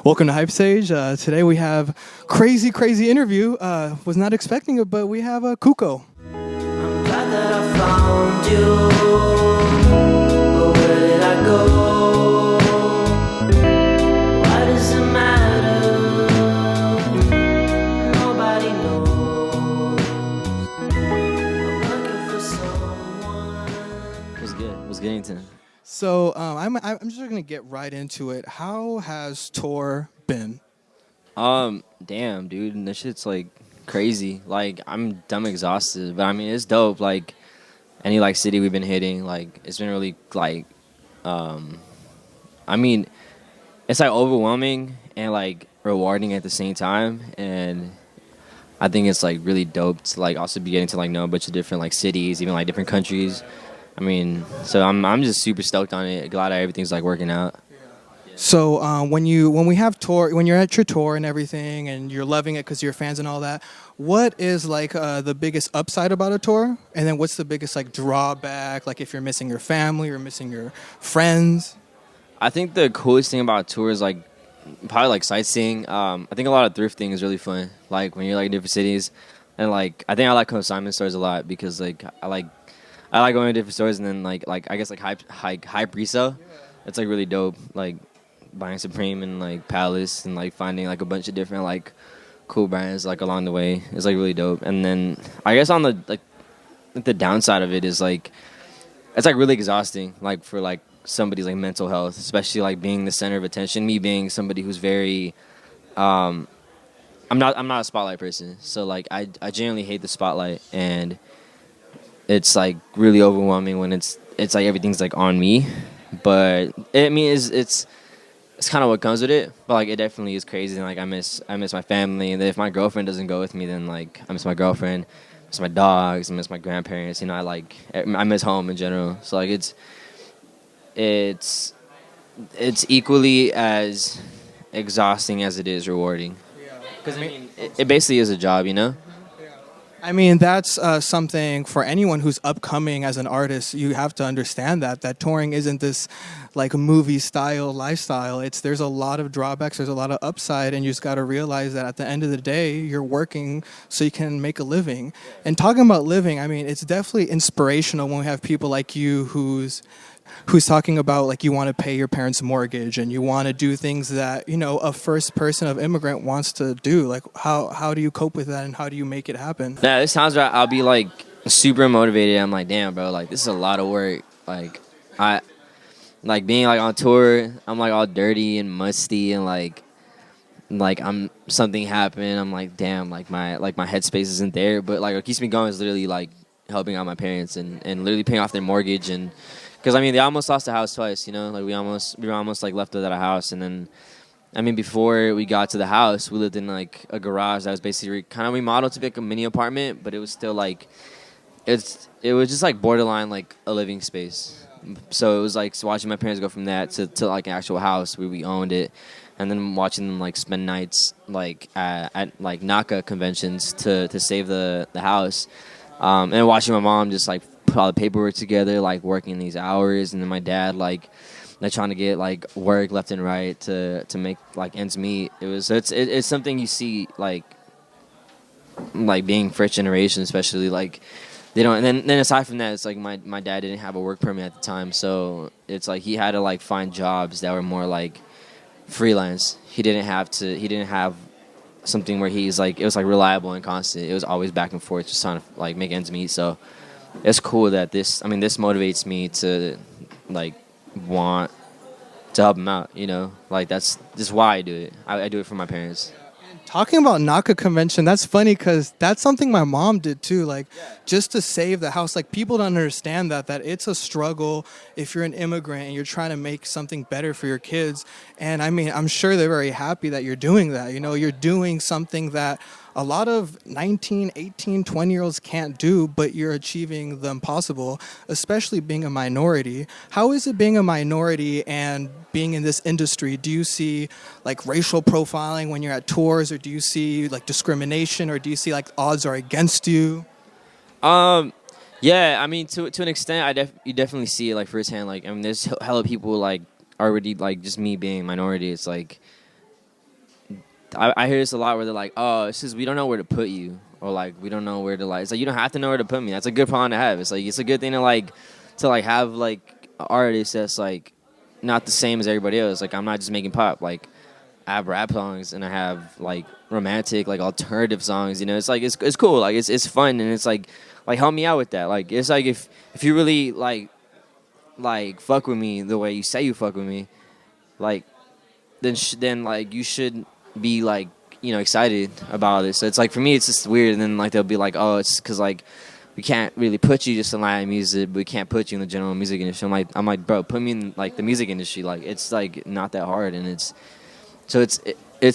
Welcome to Hype Sage. Today we have crazy interview. Was not expecting it, but we have Cuco. I'm glad that I found you, but where did I go? Why does it matter? Nobody knows. I'm looking for someone. What's getting to? So I'm just gonna get right into it. How has tour been? Damn, dude, this shit's like crazy. Like, I'm dumb exhausted, but I mean, it's dope. Like, any like city we've been hitting, like, it's been really like, I mean, it's like overwhelming and like rewarding at the same time, and I think it's like really dope to like also be getting to like know a bunch of different like cities, even like different countries. I mean, so I'm just super stoked on it. Glad that everything's like working out. So when we have tour, when you're at your tour and everything, and you're loving it because you're fans and all that, what is like the biggest upside about a tour? And then what's the biggest like drawback? Like if you're missing your family or missing your friends? I think the coolest thing about tours is like probably like sightseeing. I think a lot of thrifting is really fun. Like when you're like in different cities, and like I think I like consignment stores a lot because like I like going to different stores and then like I guess like hype resale. It's like really dope. Like buying Supreme and like Palace and like finding like a bunch of different like cool brands like along the way. It's like really dope. And then I guess on the like the downside of it is like it's like really exhausting like for like somebody's like mental health, especially like being the center of attention. Me being somebody who's very I'm not a spotlight person. So like I genuinely hate the spotlight, and it's like really overwhelming when it's like everything's like on me. But I mean it's kind of what comes with it, but like it definitely is crazy. And like I miss my family, and then if my girlfriend doesn't go with me, then like I miss my girlfriend, miss my dogs, I miss my grandparents. You know, I miss home in general. So like it's equally as exhausting as it is rewarding. Because I mean it basically is a job, you know. I mean, that's something for anyone who's upcoming as an artist. You have to understand that touring isn't this like movie style lifestyle. There's a lot of drawbacks, there's a lot of upside, and you just got to realize that at the end of the day, you're working so you can make a living. And talking about living, I mean, it's definitely inspirational when we have people like you who's talking about like you want to pay your parents' mortgage and you want to do things that, you know, a first person of immigrant wants to do. Like how do you cope with that and how do you make it happen? Yeah, there's times where I'll be like super motivated. I'm like, damn, bro, like this is a lot of work. Like I like being like on tour, I'm like all dirty and musty and like I'm something happened. I'm like, damn, like my headspace isn't there. But like what keeps me going is literally like helping out my parents and literally paying off their mortgage. And because I mean they almost lost the house twice, you know, like we were almost like left without a house. And then I mean before we got to the house, we lived in like a garage that was basically kind of remodeled to be like a mini apartment, but it was still like it was just like borderline like a living space. So it was like watching my parents go from that to like an actual house where we owned it, and then watching them like spend nights like at like NACA conventions to save the house, and watching my mom just like put all the paperwork together, like working these hours, and then my dad like trying to get like work left and right to make like ends meet. It's something you see like being first generation, especially like they don't. And then aside from that, it's like my dad didn't have a work permit at the time, so it's like he had to like find jobs that were more like freelance. He didn't have something where he's like it was like reliable and constant. It was always back and forth, just trying to like make ends meet. So it's cool that this motivates me to like want to help him out, you know, like that's why I do it. I do it for my parents. Talking about NACA convention, that's funny because that's something my mom did too. Like, just to save the house. Like, people don't understand that it's a struggle if you're an immigrant and you're trying to make something better for your kids. And I mean, I'm sure they're very happy that you're doing that. You know, you're doing something that a lot of 19, 18, 20-year-olds can't do, but you're achieving the impossible, especially being a minority. How is it being a minority and being in this industry? Do you see like racial profiling when you're at tours, or do you see like discrimination, or do you see like odds are against you? Yeah, I mean to an extent, you definitely see it like firsthand. Like I mean, there's hella people like already like just me being minority. It's like I hear this a lot where they're like, oh, it's just we don't know where to put you, or like we don't know where to like. It's like you don't have to know where to put me. That's a good problem to have. It's like it's a good thing to like have like an artist that's like not the same as everybody else. Like I'm not just making pop. Like I have rap songs and I have like romantic, like alternative songs. You know, it's like it's cool. Like it's fun and it's like help me out with that. Like it's like if you really like fuck with me the way you say you fuck with me, like then like you should be like excited about it. So it's like for me it's just weird. And then like they'll be like, oh, it's because like we can't really put you just in Latin music, but we can't put you in the general music industry. I'm like, bro, put me in like the music industry. Like it's like not that hard, and it's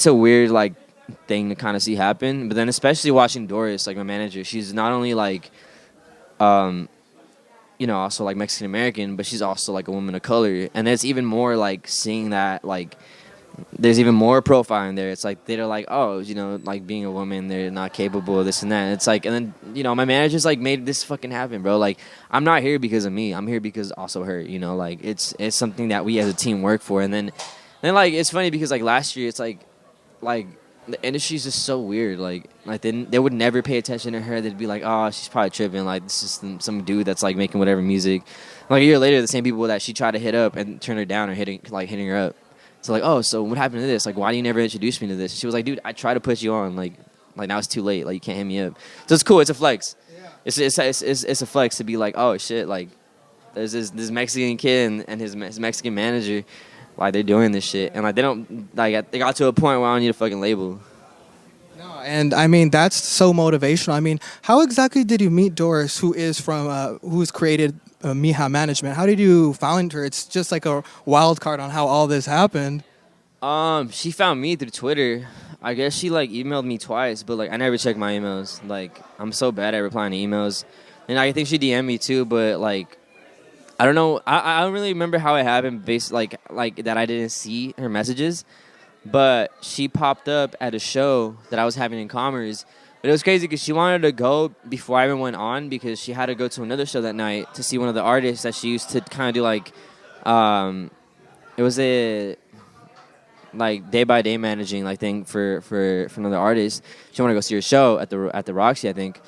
a weird like thing to kind of see happen. But then especially watching Doris, like my manager, she's not only like, also like Mexican American, but she's also like a woman of color, and it's even more like seeing that like. There's even more profile in there. It's like they're like, oh, like being a woman, they're not capable of this and that. And it's like, and then my manager's like made this fucking happen, bro. Like I'm not here because of me. I'm here because also her. Like it's something that we as a team work for. And then like it's funny because like last year, it's like the industry's just so weird. Like they would never pay attention to her. They'd be like, oh, she's probably tripping. Like this is some dude that's like making whatever music. Like a year later, the same people that she tried to hit up and turn her down or hitting her up. So like, oh, so what happened to this? Like, why do you never introduce me to this? She was like, dude, I tried to put you on. Like now it's too late. Like you can't hit me up. So it's cool. It's a flex. Yeah. It's a flex to be like, oh shit. Like there's this Mexican kid and his Mexican manager. Like they're doing this shit, and like they got to a point where I don't need a fucking label. No, and I mean that's so motivational. I mean, how exactly did you meet Doris, who's created Mija Management? How did you find her? It's just like a wild card on how all this happened. She found me through Twitter. I guess she like emailed me twice, but like I never check my emails. Like I'm so bad at replying to emails, and I think she DM'd me too. But like I don't know. I don't really remember how it happened. Based like that, I didn't see her messages, but she popped up at a show that I was having in Commerce. But it was crazy because she wanted to go before I even went on because she had to go to another show that night to see one of the artists that she used to kind of do like, it was a like day by day managing like thing for another artist. She wanted to go see her show at the Roxy, I think.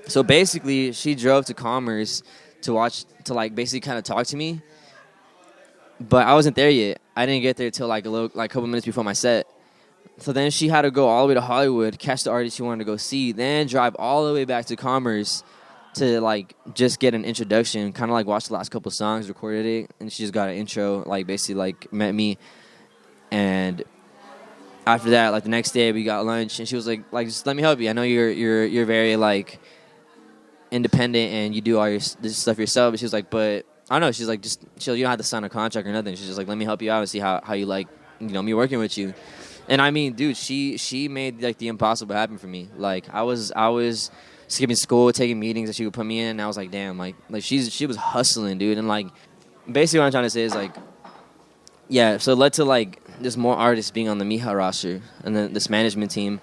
So basically, she drove to Commerce to like basically kind of talk to me, but I wasn't there yet. I didn't get there till like a couple minutes before my set. So then she had to go all the way to Hollywood, catch the artist she wanted to go see, then drive all the way back to Commerce to like just get an introduction, kind of like watch the last couple songs, recorded it, and she just got an intro, like basically like met me. And after that, like the next day we got lunch, and she was like just let me help you. I know you're very like independent and you do all this stuff yourself. But she was like, but I don't know. She's like, you don't have to sign a contract or nothing. She's just like, let me help you out and see how you like me working with you. And I mean, dude, she made like the impossible happen for me. Like I was skipping school, taking meetings that she would put me in, and I was like, damn, like she was hustling, dude. And like basically what I'm trying to say is like, yeah, so it led to like just more artists being on the Mija roster and then this management team,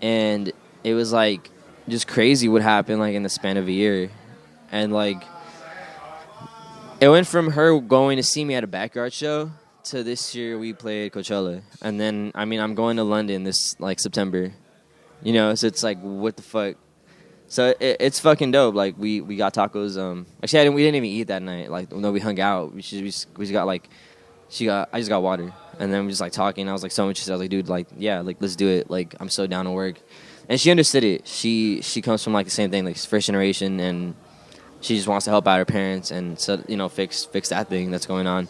and it was like just crazy what happened like in the span of a year. And like it went from her going to see me at a backyard show to this year we played Coachella, and then I mean I'm going to London this like September, so it's like what the fuck. So it's fucking dope. Like we got tacos. Actually we didn't even eat that night. Like no, we hung out. We just got like I just got water, and then we just like talking. I was like so interested. I was like, dude, like yeah, like let's do it. Like I'm so down to work, and she understood it. She comes from like the same thing, like first generation, and she just wants to help out her parents and so fix that thing that's going on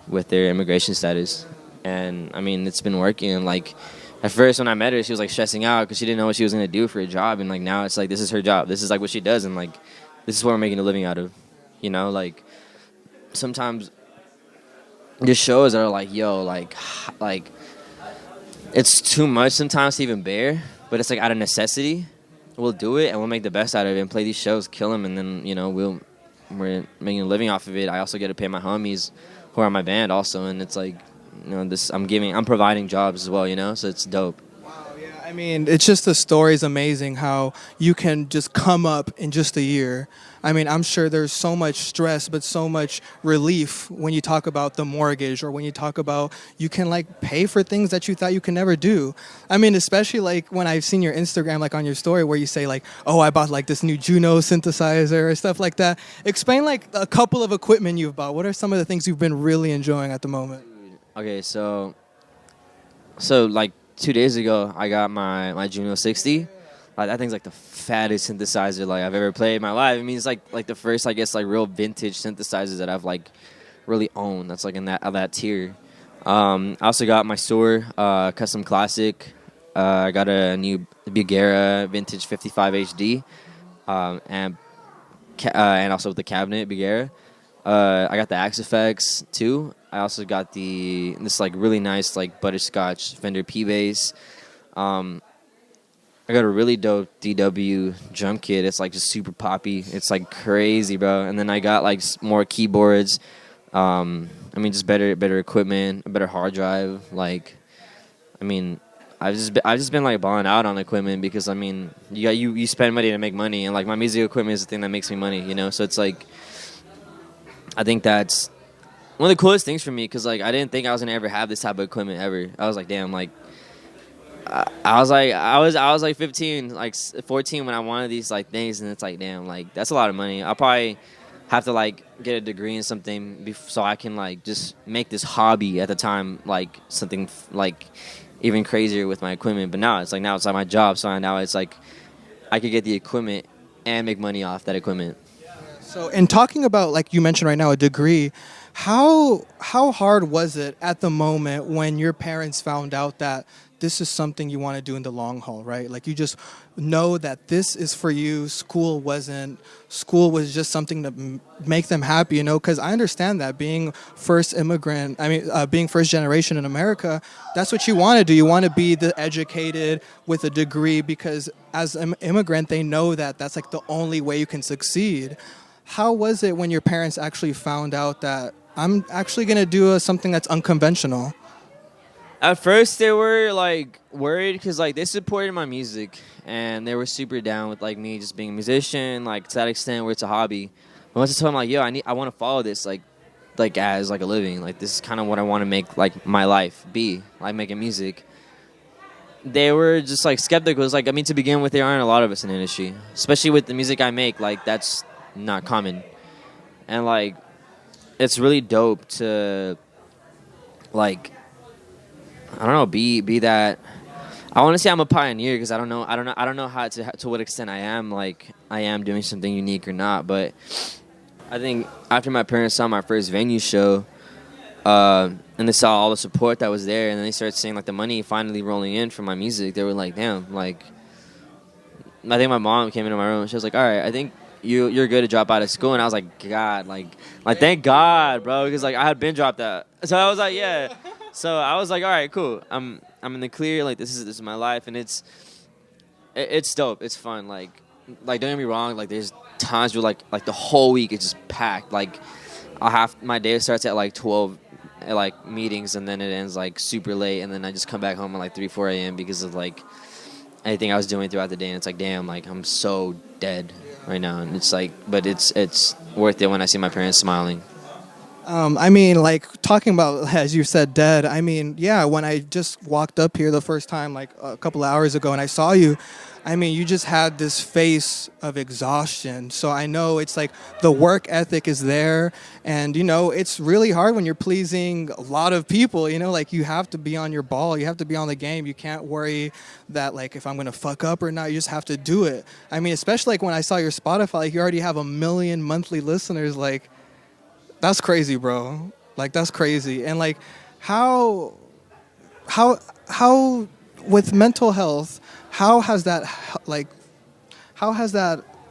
with their immigration status. And I mean it's been working. Like at first when I met her, she was like stressing out because she didn't know what she was going to do for a job, and like now it's like this is her job, this is like what she does, and like this is what we're making a living out of. Like sometimes there's shows that are like yo like it's too much sometimes to even bear, but it's like out of necessity we'll do it and we'll make the best out of it and play these shows, kill them, and then we're making a living off of it. I also get to pay my homies who are in my band also, and it's like I'm providing jobs as well, so it's dope. Wow, yeah. I I mean, it's just the story is amazing how you can just come up in just a year. I mean, I'm sure there's so much stress, but so much relief when you talk about the mortgage or when you talk about you can like pay for things that you thought you could never do. I mean, especially like when I've seen your Instagram, like on your story where you say like, oh, I bought like this new Juno synthesizer or stuff like that. Explain like a couple of equipment you've bought. What are some of the things you've been really enjoying at the moment? Okay, so like 2 days ago, I got my Juno 60. Like that thing's like the fattest synthesizer like I've ever played in my life. I mean, it's like the first, I guess, like real vintage synthesizers that I've like really owned. That's like in that tier. I also got my Soar custom classic. I got a new Bugera vintage 55 HD, and also the cabinet Bugera. I got the Axe Effects too. I also got this like really nice like butterscotch Fender P bass. I got a really dope DW drum kit. It's like just super poppy. It's like crazy, bro. And then I got like more keyboards. I mean, just better equipment, a better hard drive. Like, I mean, I've just been like balling out on equipment because I mean, you spend money to make money, and like my music equipment is the thing that makes me money, you know. So it's like, I think that's one of the coolest things for me because like I didn't think I was gonna ever have this type of equipment ever. I was like, damn, like. I was like 15, like 14 when I wanted these like things, and it's like, damn, like that's a lot of money. I'll probably have to like get a degree in something so I can like just make this hobby at the time like something like even crazier with my equipment. But now it's like my job, so now it's like I could get the equipment and make money off that equipment. So, in talking about, like you mentioned right now, a degree, how hard was it at the moment when your parents found out that this is something you want to do in the long haul, right? Like you just know that this is for you. School was just something to make them happy, you know? Because I understand that being first immigrant, being first generation in America, that's what you want to do. You want to be the educated with a degree because as an immigrant, they know that that's like the only way you can succeed. How was it when your parents actually found out that I'm actually going to do something that's unconventional? At first, they were like worried because like they supported my music and they were super down with like me just being a musician, like to that extent where it's a hobby. But once I told them like, yo, I want to follow this like as like a living, like this is kind of what I want to make like my life be, like making music. They were just like skeptical. It's like, I mean, to begin with, there aren't a lot of us in the industry, especially with the music I make. Like that's not common, and like it's really dope to like. I don't know, be that. I want to say I'm a pioneer because I don't know how to what extent I am doing something unique or not. But I think after my parents saw my first venue show, and they saw all the support that was there, and then they started seeing like the money finally rolling in from my music, they were like, damn, like. I think my mom came into my room. She was like, all right, I think you're good to drop out of school, and I was like, God, like thank God, bro, because like I had been dropped out, so I was like, yeah. So I was like, all right, cool. I'm in the clear. Like this is my life, and it's dope. It's fun. Like don't get me wrong. Like there's times where like the whole week it's just packed. Like my day starts at like 12, at, like meetings, and then it ends like super late, and then I just come back home at like 3-4 a.m. because of like anything I was doing throughout the day, and it's like, damn, like I'm so dead right now, and it's like, but it's worth it when I see my parents smiling. I mean, like, talking about, as you said, dead, I mean, yeah, when I just walked up here the first time, like, a couple of hours ago, and I saw you, I mean, you just had this face of exhaustion. So I know it's like the work ethic is there, and, you know, it's really hard when you're pleasing a lot of people, you know, like, you have to be on your ball, you have to be on the game, you can't worry that, like, if I'm going to fuck up or not, you just have to do it. I mean, especially, like, when I saw your Spotify, like, you already have 1 million monthly listeners, like, that's crazy, bro. Like, that's crazy. And, like, how with mental health, how has that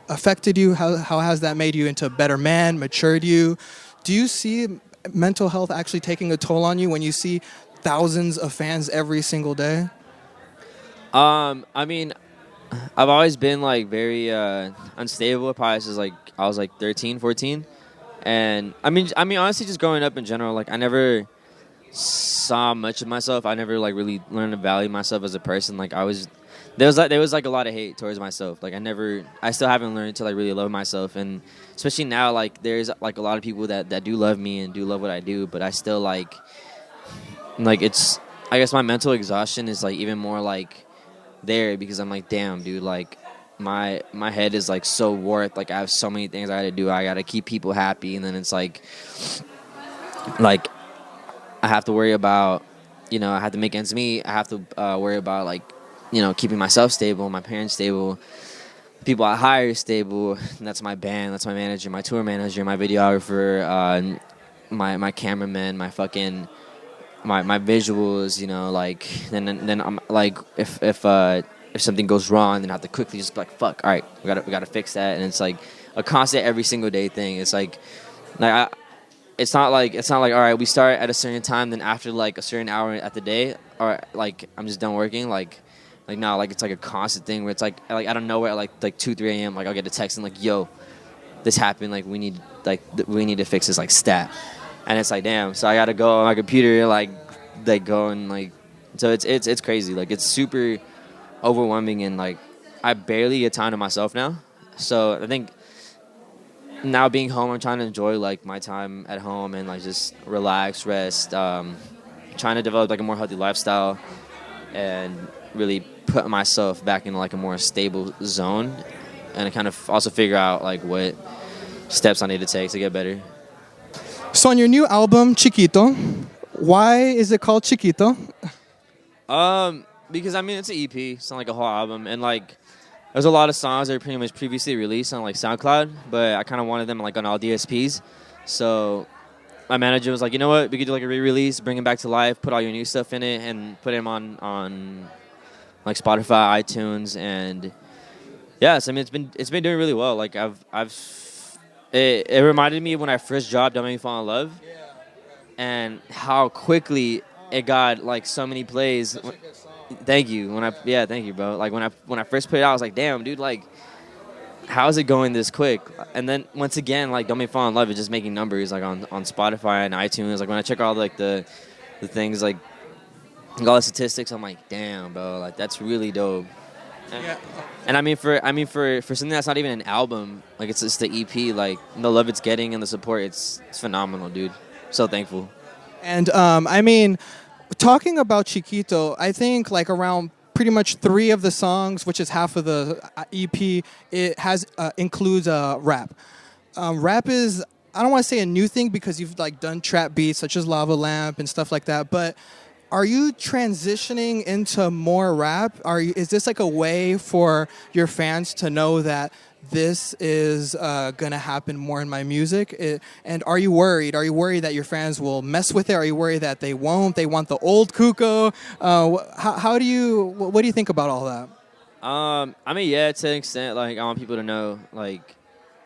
affected you? How has that made you into a better man, matured you? Do you see mental health actually taking a toll on you when you see thousands of fans every single day? I mean, I've always been, like, very unstable, probably since, like, I was, like, 13, 14. And I mean, honestly, just growing up in general, like I never saw much of myself. I never like really learned to value myself as a person. Like there was like a lot of hate towards myself. Like I still haven't learned to like really love myself, and especially now, like there's like a lot of people that do love me and do love what I do, but I still like it's, I guess my mental exhaustion is like even more like there, because I'm like, damn, dude, like my head is like so warped. Like I have so many things I gotta do. I gotta keep people happy, and then it's like I have to worry about, I have to make ends meet. I have to worry about like, keeping myself stable, my parents stable, people I hire stable. And that's my band, that's my manager, my tour manager, my videographer, my cameraman, my fucking my visuals. Like then I'm like, if something goes wrong, then I have to quickly just be like, fuck, all right, we gotta fix that. And it's like a constant every single day thing. It's like it's not like all right, we start at a certain time, then after like a certain hour at the day, or like I'm just done working. Like no, like it's like a constant thing where it's like I don't know where at like 2-3 a.m. like I'll get a text and like, yo, this happened, like we need to fix this like stat, and it's like, damn, so I gotta go on my computer like go and like, so it's crazy. Like it's super overwhelming, and like I barely get time to myself now. So I think now being home, I'm trying to enjoy like my time at home and like just relax, rest, trying to develop like a more healthy lifestyle and really put myself back in like a more stable zone, and kind of also figure out like what steps I need to take to get better. So on your new album, Chiquito, why is it called Chiquito? Because I mean it's an EP, it's not like a whole album, and like there's a lot of songs that are pretty much previously released on like SoundCloud, but I kind of wanted them like on all DSPs. So my manager was like, you know what, we could do like a re-release, bring it back to life, put all your new stuff in it, and put them on like Spotify, iTunes, and yeah. So I mean it's been doing really well. Like it reminded me of when I first dropped "Don't Make Me Fall in Love," and how quickly it got like so many plays. Thank you. Thank you, bro. Like when I first put it out, I was like, damn, dude, like how is it going this quick? And then once again, like Don't Make Me Fall in Love is just making numbers like on Spotify and iTunes. Like when I check all like the things like all the statistics, I'm like, damn, bro, like that's really dope. And I mean for something that's not even an album, like it's just the EP, like the love it's getting and the support, it's phenomenal, dude. So thankful. And I mean, talking about Chiquito, I think like around pretty much 3 of the songs, which is half of the EP, it has includes rap. Rap is, I don't want to say a new thing because you've like done trap beats such as Lava Lamp and stuff like that, but are you transitioning into more rap? Is this like a way for your fans to know that this is gonna happen more in my music? And are you worried? Are you worried that your fans will mess with it? Are you worried that they won't? They want the old Cuco? What do you think about all that? I mean, yeah, to an extent, like I want people to know, like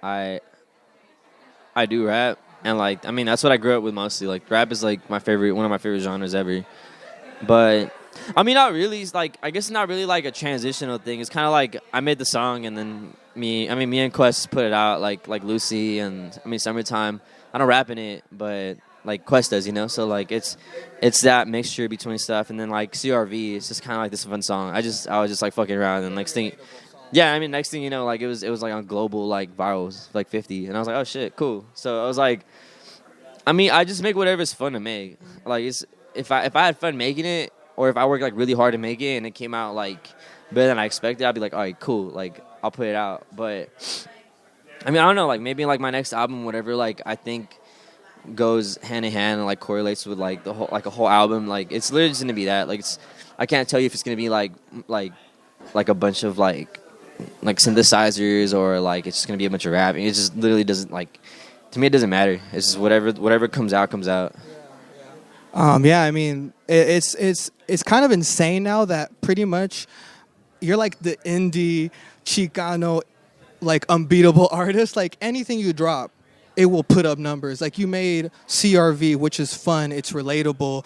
I do rap, and like I mean that's what I grew up with mostly. Like rap is like one of my favorite genres ever. But I mean, not really. It's like I guess it's not really like a transitional thing. It's kind of like I made the song, and then me and Quest put it out, like Lucy and I mean Summertime. I don't rap in it, but like Quest does, So like it's that mixture between stuff, and then like CRV. It's just kind of like this fun song. I was just like fucking around, and next thing you know, like it was like on global like virals, like 50, and I was like, oh shit, cool. So I was like, I mean, I just make whatever's fun to make. Like it's. If I had fun making it, or if I worked like really hard to make it and it came out like better than I expected, I'd be like, all right, cool, like I'll put it out. But I mean, I don't know, like maybe like my next album, whatever, like I think goes hand in hand and like correlates with like the whole like a whole album. Like it's literally just gonna be that. Like I can't tell you if it's gonna be like a bunch of like synthesizers or like it's just gonna be a bunch of rap. It just literally doesn't like, to me it doesn't matter. It's just whatever comes out comes out. Yeah, I mean, it's kind of insane now that pretty much you're like the indie Chicano, like unbeatable artist. Like anything you drop, it will put up numbers. Like you made CRV, which is fun, it's relatable.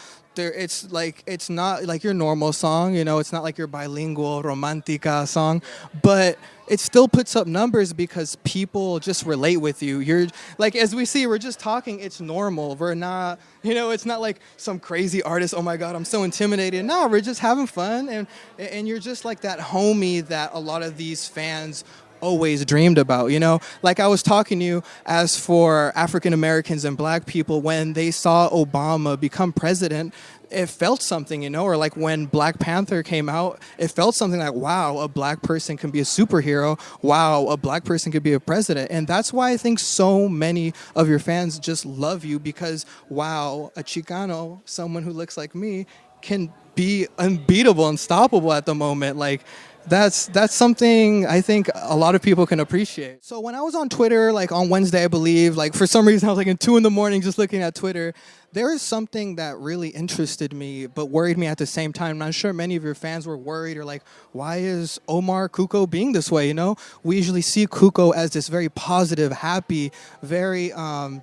it's not like your normal song, you know, it's not like your bilingual romantica song, but it still puts up numbers because people just relate with you. You're like, as we see, we're just talking, it's normal. We're not, you know, it's not like some crazy artist, oh my God, I'm so intimidated. No, we're just having fun, and you're just like that homie that a lot of these fans always dreamed about, you know? Like I was talking to you, as for African Americans and black people, when they saw Obama become president, it felt something, you know? Or like when Black Panther came out, it felt something like, wow, a black person can be a superhero. Wow, a black person could be a president. And that's why I think so many of your fans just love you, because wow, a Chicano, someone who looks like me, can be unbeatable, unstoppable at the moment. Like, that's something I think a lot of people can appreciate. So when I was on Twitter, like on Wednesday, I believe, like for some reason I was like in 2 a.m. just looking at Twitter. There is something that really interested me but worried me at the same time. And I'm sure many of your fans were worried, or like, why is Omar Cuco being this way, you know? We usually see Cuco as this very positive, happy, very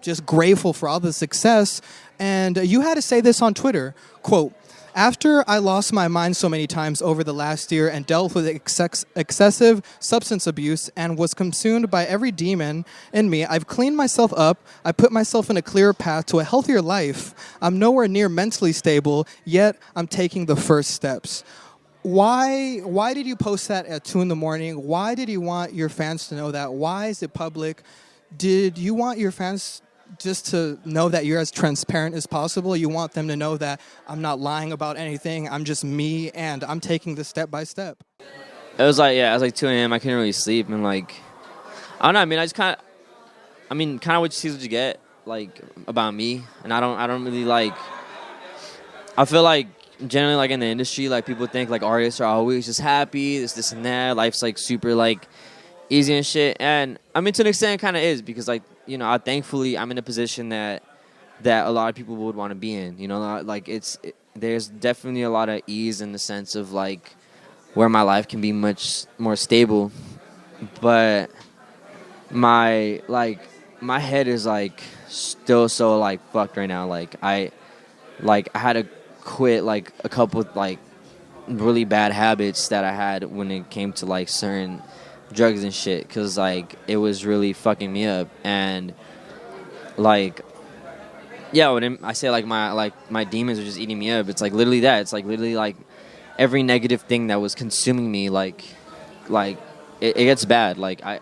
just grateful for all the success. And you had to say this on Twitter, quote, "After I lost my mind so many times over the last year and dealt with excessive substance abuse and was consumed by every demon in me, I've cleaned myself up. I put myself in a clear path to a healthier life. I'm nowhere near mentally stable, yet I'm taking the first steps." Why did you post that at 2 a.m? Why did you want your fans to know that? Why is it public? Did you want your fans just to know that you're as transparent as possible? You want them to know that I'm not lying about anything, I'm just me, and I'm taking this step by step? It was like 2 a.m. I couldn't really sleep, and like, I don't know. I mean, kind of what you see is what you get, like, about me. And I don't really like. I feel like generally, like in the industry, like people think like artists are always just happy, this and that. Life's like super like easy and shit. And I mean, to an extent, it kind of is, because like, you know, thankfully I'm in a position that a lot of people would want to be in. You know, like there's definitely a lot of ease in the sense of like where my life can be much more stable, but my head is like still so like fucked right now. I had to quit like a couple like really bad habits that I had when it came to like certain drugs and shit, because like it was really fucking me up. And like, yeah, when I say like my demons are just eating me up, it's like literally that. It's like literally like every negative thing that was consuming me, like it gets bad. Like I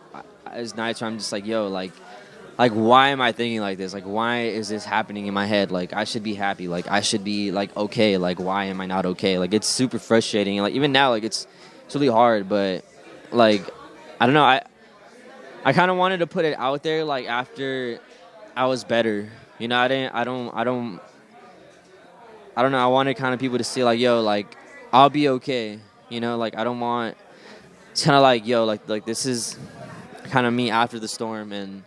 it's nights where I'm just like, yo, like why am I thinking like this? Like, why is this happening in my head? Like, I should be happy. Like, I should be like okay. Like, why am I not okay? Like, it's super frustrating. And like even now, like it's really hard. But like, I don't know. I kind of wanted to put it out there like after I was better. You know, I don't know. I wanted kind of people to see like, yo, like I'll be okay. You know, like I don't want. It's kind of like, yo, like this is kind of me after the storm, and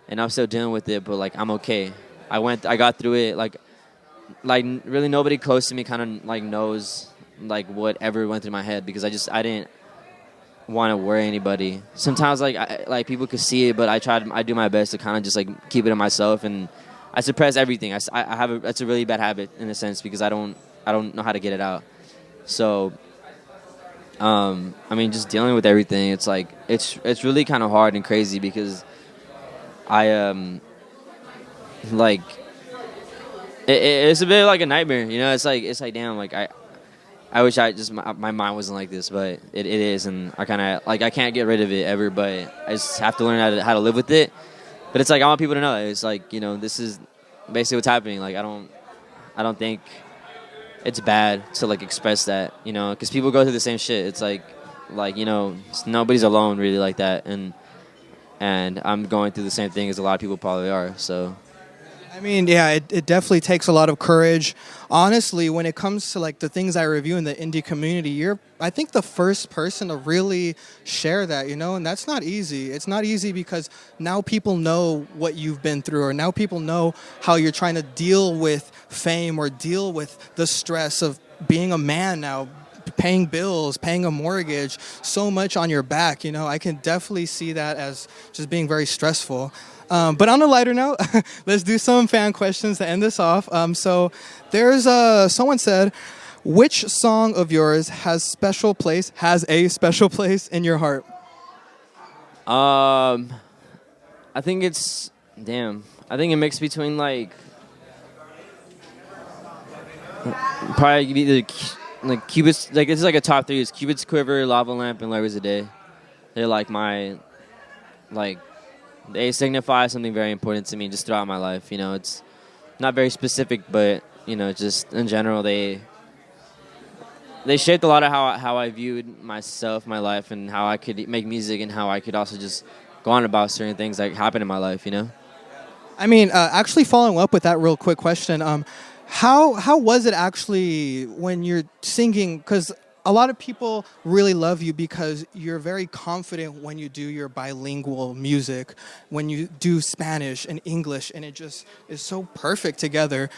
I'm still dealing with it, but like I'm okay. I got through it. Like really nobody close to me kind of like knows like whatever went through my head, because I didn't want to worry anybody. Sometimes like people could see it, but I do my best to kind of just like keep it to myself, and I suppress everything. That's a really bad habit in a sense, because I don't know how to get it out. So I mean, just dealing with everything, it's like it's really kind of hard and crazy, because I like it's a bit like a nightmare, you know. It's like damn, like I wish my mind wasn't like this, but it is, and I kind of like I can't get rid of it ever, but I just have to learn how to live with it. But it's like I want people to know it's like, you know, this is basically what's happening. Like I don't think it's bad to like express that, you know, because people go through the same shit. It's like you know, nobody's alone really like that, and I'm going through the same thing as a lot of people probably are. So I mean, yeah, it definitely takes a lot of courage. Honestly, when it comes to like the things I review in the indie community, you're, I think, the first person to really share that, you know, and that's not easy. It's not easy because now people know what you've been through, or now people know how you're trying to deal with fame or deal with the stress of being a man now, paying bills, paying a mortgage, so much on your back. You know, I can definitely see that as just being very stressful. But on a lighter note, let's do some fan questions to end this off. So there's someone said, which song of yours has a special place in your heart? I think it's damn. I think a mix between like probably be like Cupid's, like it's like a top three. It's Cupid's Quiver, Lava Lamp, and Lovers a Day. They're like my like they signify something very important to me just throughout my life. You know, it's not very specific, but you know, just in general, they shaped a lot of how I viewed myself, my life, and how I could make music, and how I could also just go on about certain things that happen in my life. You know. I mean, actually following up with that real quick question, how was it actually when you're singing? Because a lot of people really love you because you're very confident when you do your bilingual music, when you do Spanish and English, and it just is so perfect together.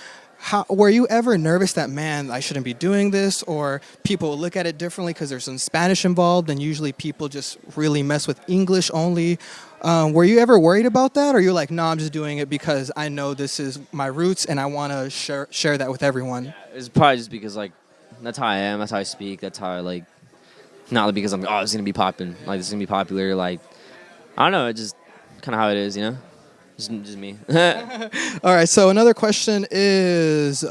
Were you ever nervous that, man, I shouldn't be doing this, or people will look at it differently because there's some Spanish involved, and usually people just really mess with English only? Were you ever worried about that, or you're like, no, I'm just doing it because I know this is my roots and I want to share that with everyone? It's probably just because like that's how I am, that's how I speak, that's how I like. Not because I'm like, oh, it's gonna be popping, like this is gonna be popular, like I don't know, it's just kind of how it is, you know. Just me. All right, so another question is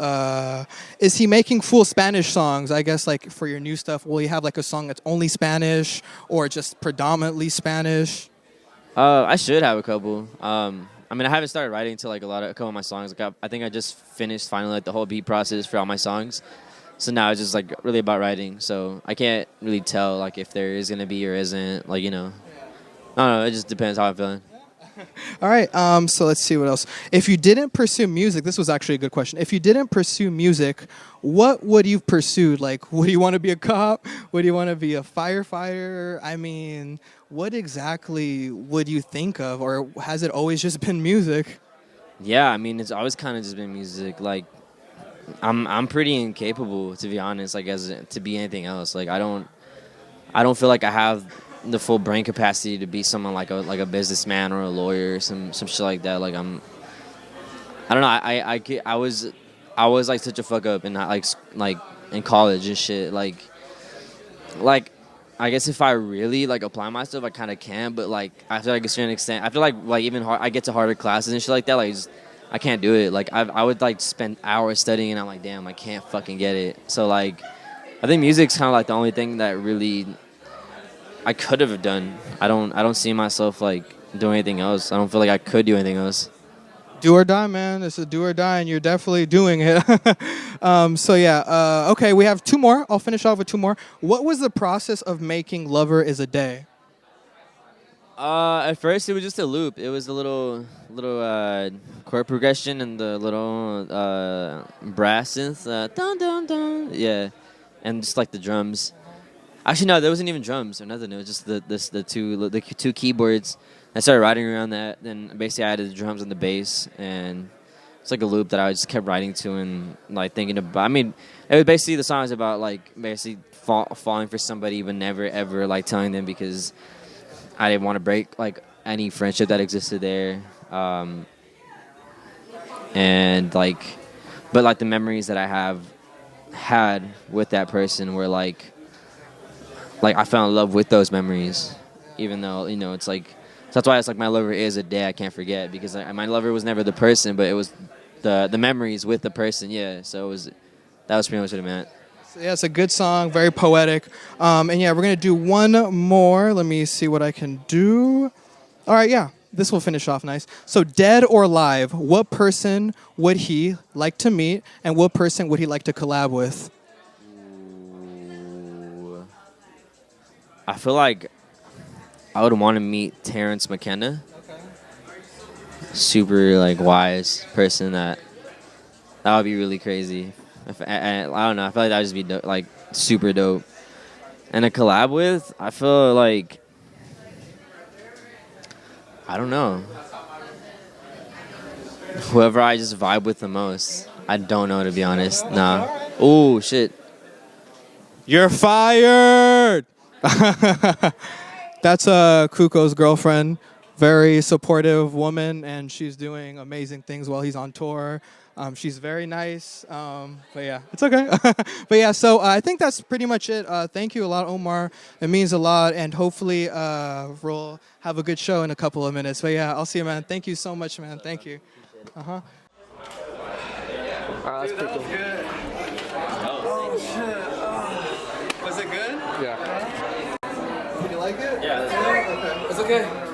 he making full Spanish songs? I guess like for your new stuff, will you have like a song that's only Spanish or just predominantly Spanish? I should have a couple. I mean, I haven't started writing to like a couple of my songs. Like I think I just finished finally like the whole beat process for all my songs. So now it's just like really about writing. So I can't really tell like if there is gonna be or isn't. Like, you know, I don't know. It just depends how I'm feeling. All right, so let's see what else. If you didn't pursue music, this was actually a good question. If you didn't pursue music, what would you have pursued? Like, would you want to be a cop? Would you want to be a firefighter? I mean, what exactly would you think of? Or has it always just been music? Yeah, I mean, it's always kind of just been music. Like, I'm pretty incapable, to be honest, like to be anything else. Like, I don't feel like I have the full brain capacity to be someone like a businessman or a lawyer or some shit like that. Like I don't know. I was like such a fuck up and like in college and shit. Like I guess if I really like apply myself, I kind of can. But like I feel like a certain extent, I feel like even I get to harder classes and shit like that. Like I can't do it. Like I would like spend hours studying and I'm like, damn, I can't fucking get it. So like I think music's kind of like the only thing that really I could have done. I don't see myself like doing anything else. I don't feel like I could do anything else. Do or die, man. It's a do or die, and you're definitely doing it. So yeah, okay, we have two more. I'll finish off with two more. What was the process of making Lover Is a Day? At first it was just a loop. It was a little chord progression and the little brass synth, dun dun dun, yeah, and just like the drums. Actually, no, there wasn't even drums or nothing. It was just the two keyboards. I started writing around that. Then basically I added the drums and the bass, and it's like a loop that I just kept writing to and like thinking about. I mean, it was basically the song is about like basically falling for somebody but never ever like telling them because I didn't want to break like any friendship that existed there. And like, but like the memories that I have had with that person were like I fell in love with those memories, even though, you know, it's like, so that's why it's like my lover is a day I can't forget, because my lover was never the person, but it was the memories with the person, yeah. So that was pretty much what it meant. So yeah, it's a good song, very poetic. And yeah, we're going to do one more. Let me see what I can do. All right, yeah, this will finish off nice. So dead or alive, what person would he like to meet, and what person would he like to collab with? I feel like I would want to meet Terrence McKenna. Okay. Super like wise person that would be really crazy. I don't know. I feel like that would just be like super dope. And a collab with, I feel like I don't know. Whoever I just vibe with the most. I don't know, to be honest. Nah. Oh shit. You're fired. That's Cuco's girlfriend. Very supportive woman, and she's doing amazing things while he's on tour. She's very nice. But yeah, it's okay. But yeah, so I think that's pretty much it. Thank you a lot, Omar. It means a lot, and hopefully we'll have a good show in a couple of minutes. But yeah, I'll see you, man. Thank you so much, man. Thank you. Uh-huh. That's pretty cool. Good. Oh, shit. Was it good? Yeah. You like it? Yeah, Okay. It's okay.